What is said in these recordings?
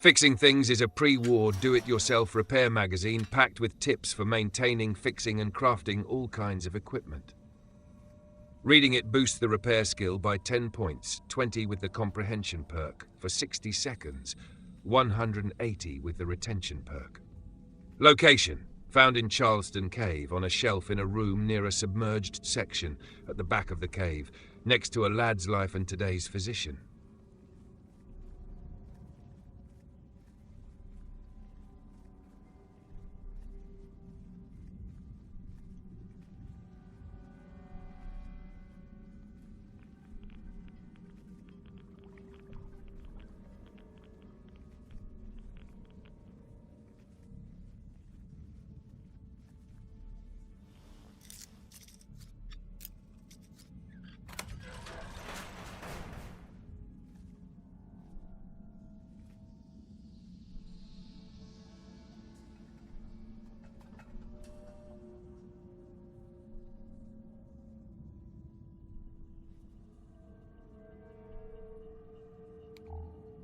Fixin Things is a pre-war do-it-yourself repair magazine packed with tips for maintaining, fixing and crafting all kinds of equipment. Reading it boosts the repair skill by 10 points, 20 with the comprehension perk for 60 seconds, 180 with the retention perk. Location: found in Charleston Cave on a shelf in a room near a submerged section at the back of the cave, next to a lad's life and today's physician.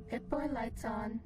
Pip-Boy lights on.